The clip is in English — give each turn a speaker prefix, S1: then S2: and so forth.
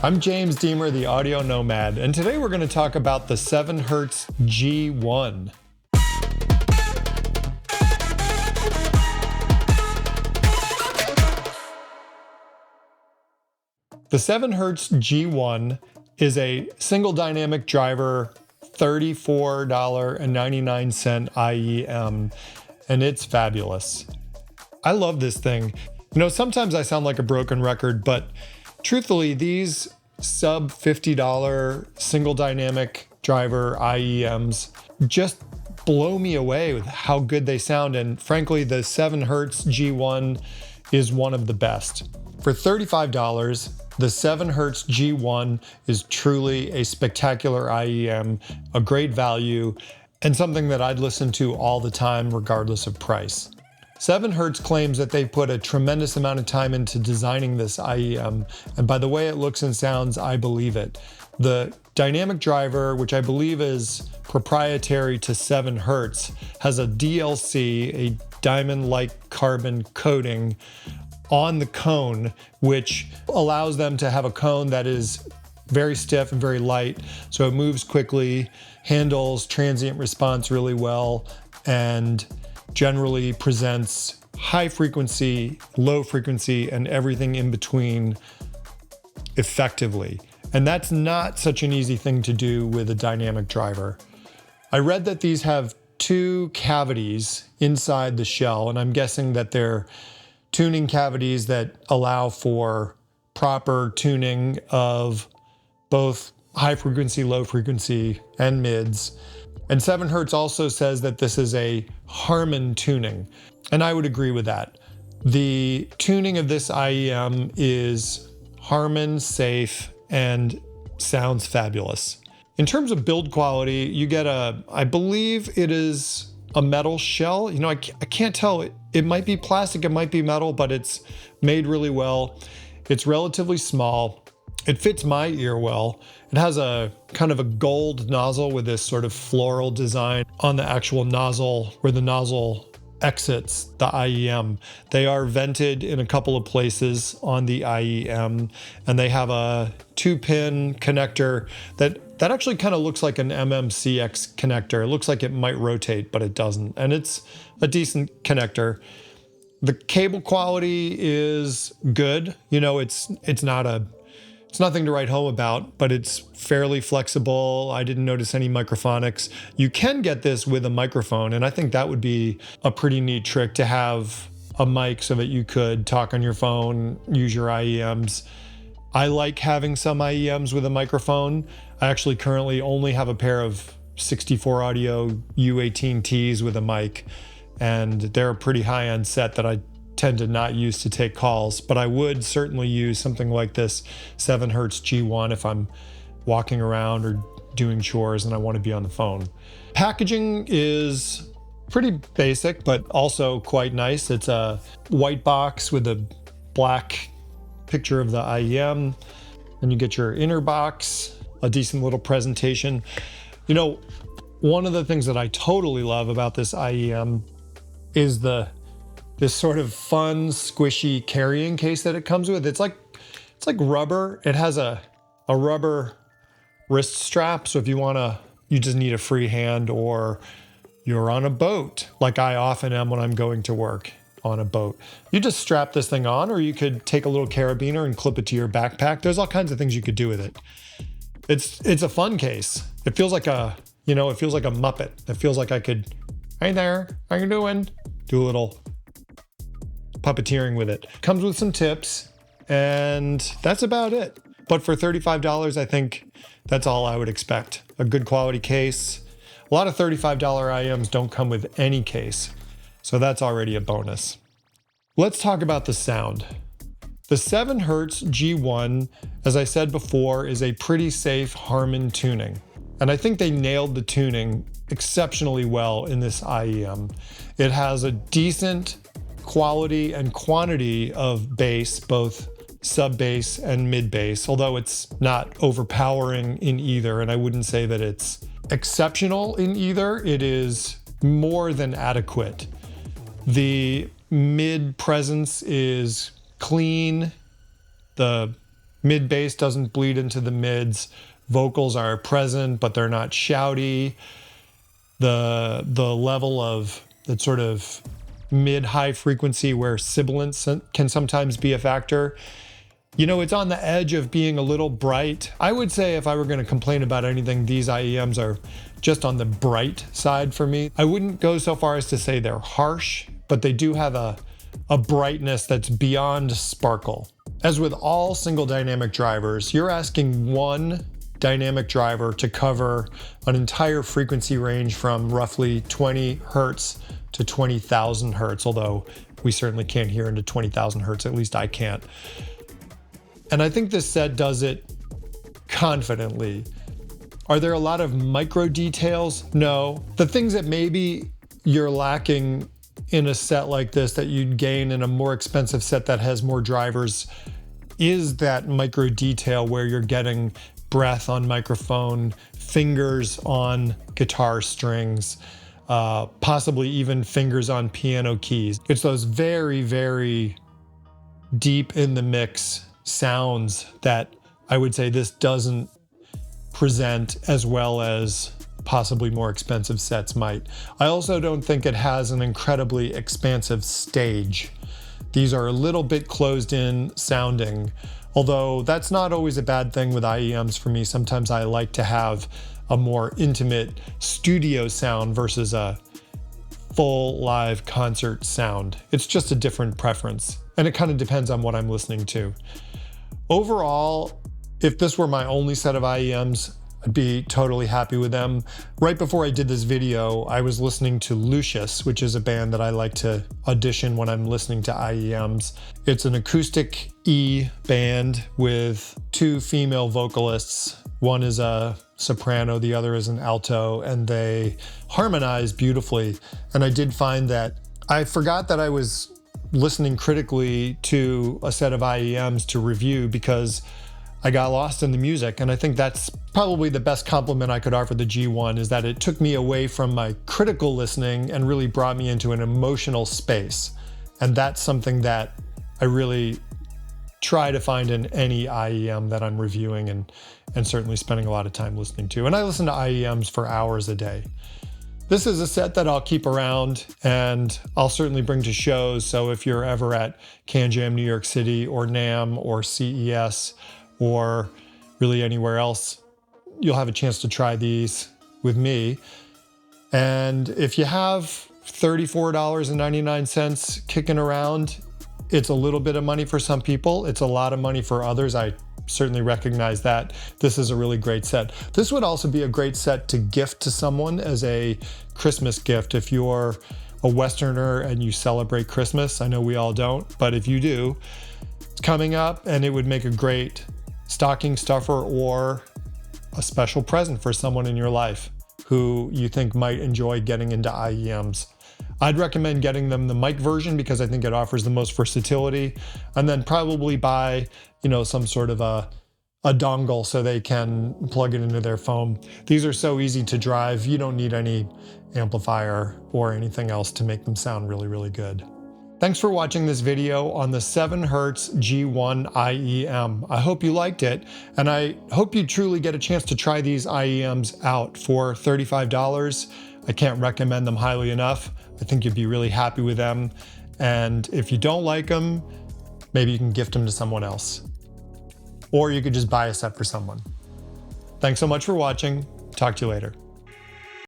S1: I'm James Demer, the audio nomad, and today we're going to talk about the 7Hz G1. The 7Hz G1 is a single dynamic driver, $34.99 IEM, and it's fabulous. I love this thing. You know, sometimes I sound like a broken record, but truthfully, these sub $50 single dynamic driver IEMs just blow me away with how good they sound. And frankly, the 7Hz G1 is one of the best. For $35, the 7Hz G1 is truly a spectacular IEM, a great value, and something that I'd listen to all the time regardless of price. 7Hz claims that they put a tremendous amount of time into designing this IEM, and by the way it looks and sounds, I believe it. The dynamic driver, which I believe is proprietary to 7Hz, has a DLC, a diamond-like carbon coating on the cone, which allows them to have a cone that is very stiff and very light, so it moves quickly, handles transient response really well, and generally presents high frequency, low frequency, and everything in between effectively. And that's not such an easy thing to do with a dynamic driver. I read that these have 2 cavities inside the shell, and I'm guessing that they're tuning cavities that allow for proper tuning of both high frequency, low frequency, and mids. And 7Hz also says that this is a Harman tuning, and I would agree with that. The tuning of this IEM is Harman safe and sounds fabulous. In terms of build quality, you get I believe it is a metal shell. You know, I can't tell. It might be plastic, it might be metal, but it's made really well. It's relatively small. It fits my ear well. It has a kind of a gold nozzle with this sort of floral design on the actual nozzle where the nozzle exits the IEM. They are vented in a couple of places on the IEM, and they have a 2-pin connector that actually kind of looks like an MMCX connector. It looks like it might rotate, but it doesn't. And it's a decent connector. The cable quality is good. You know, it's nothing to write home about, but it's fairly flexible. I didn't notice any microphonics. You can get this with a microphone, and I think that would be a pretty neat trick to have a mic so that you could talk on your phone, use your IEMs. I like having some IEMs with a microphone. I actually currently only have a pair of 64 audio U18Ts with a mic, and they're a pretty high-end set that I tend to not use to take calls, but I would certainly use something like this 7Hz G1 if I'm walking around or doing chores and I want to be on the phone. Packaging is pretty basic, but also quite nice. It's a white box with a black picture of the IEM, and you get your inner box, a decent little presentation. You know, one of the things that I totally love about this IEM is this sort of fun, squishy carrying case that it comes with. It's like rubber. It has a rubber wrist strap. So if you just need a free hand, or you're on a boat, like I often am when I'm going to work on a boat, you just strap this thing on, or you could take a little carabiner and clip it to your backpack. There's all kinds of things you could do with it. It's a fun case. It feels like a Muppet. It feels like I could, hey there, how you doing? Do a little puppeteering with it. Comes with some tips, and that's about it. But for $35, I think that's all I would expect. A good quality case. A lot of $35 IEMs don't come with any case, so that's already a bonus. Let's talk about the sound. The 7Hz G1, as I said before, is a pretty safe Harman tuning, and I think they nailed the tuning exceptionally well in this IEM. It has a decent quality and quantity of bass, both sub bass and mid bass, although it's not overpowering in either, and I wouldn't say that it's exceptional in either. It is more than adequate. The mid presence is clean. The Mid bass doesn't bleed into the mids. Vocals are present, but they're not shouty. The level of that sort of mid-high frequency where sibilance can sometimes be a factor. You know, it's on the edge of being a little bright. I would say if I were going to complain about anything, these IEMs are just on the bright side for me. I wouldn't go so far as to say they're harsh, but they do have a brightness that's beyond sparkle. As with all single dynamic drivers, you're asking one dynamic driver to cover an entire frequency range from roughly 20 hertz to 20,000 hertz, although we certainly can't hear into 20,000 hertz, at least I can't. And I think this set does it confidently. Are there a lot of micro details? No. The things that maybe you're lacking in a set like this that you'd gain in a more expensive set that has more drivers is that micro detail where you're getting breath on microphone, fingers on guitar strings, possibly even fingers on piano keys. It's those very, very deep in the mix sounds that I would say this doesn't present as well as possibly more expensive sets might. I also don't think it has an incredibly expansive stage. These are a little bit closed in sounding, although that's not always a bad thing with IEMs for me. Sometimes I like to have a more intimate studio sound versus a full live concert sound. It's just a different preference, and it kind of depends on what I'm listening to. Overall, if this were my only set of IEMs, I'd be totally happy with them. Right before I did this video, I was listening to Lucius, which is a band that I like to audition when I'm listening to IEMs. It's an acoustic E band with two female vocalists. One is a soprano, the other is an alto, and they harmonize beautifully. And I did find that I forgot that I was listening critically to a set of IEMs to review because I got lost in the music. And I think that's probably the best compliment I could offer the G1, is that it took me away from my critical listening and really brought me into an emotional space. And that's something that I really try to find in any IEM that I'm reviewing and certainly spending a lot of time listening to. And I listen to IEMs for hours a day. This is a set that I'll keep around and I'll certainly bring to shows. So if you're ever at Can Jam New York City or NAMM or CES or really anywhere else, you'll have a chance to try these with me. And if you have $34.99 kicking around, it's a little bit of money for some people. It's a lot of money for others. I certainly recognize that. This is a really great set. This would also be a great set to gift to someone as a Christmas gift. If you're a Westerner and you celebrate Christmas, I know we all don't, but if you do, it's coming up and it would make a great stocking stuffer or a special present for someone in your life who you think might enjoy getting into IEMs. I'd recommend getting them the mic version because I think it offers the most versatility, and then probably buy, some sort of a dongle so they can plug it into their phone. These are so easy to drive. You don't need any amplifier or anything else to make them sound really, really good. Thanks for watching this video on the 7 Hertz G1 IEM. I hope you liked it, and I hope you truly get a chance to try these IEMs out for $35. I can't recommend them highly enough. I think you'd be really happy with them. And if you don't like them, maybe you can gift them to someone else. Or you could just buy a set for someone. Thanks so much for watching. Talk to you later.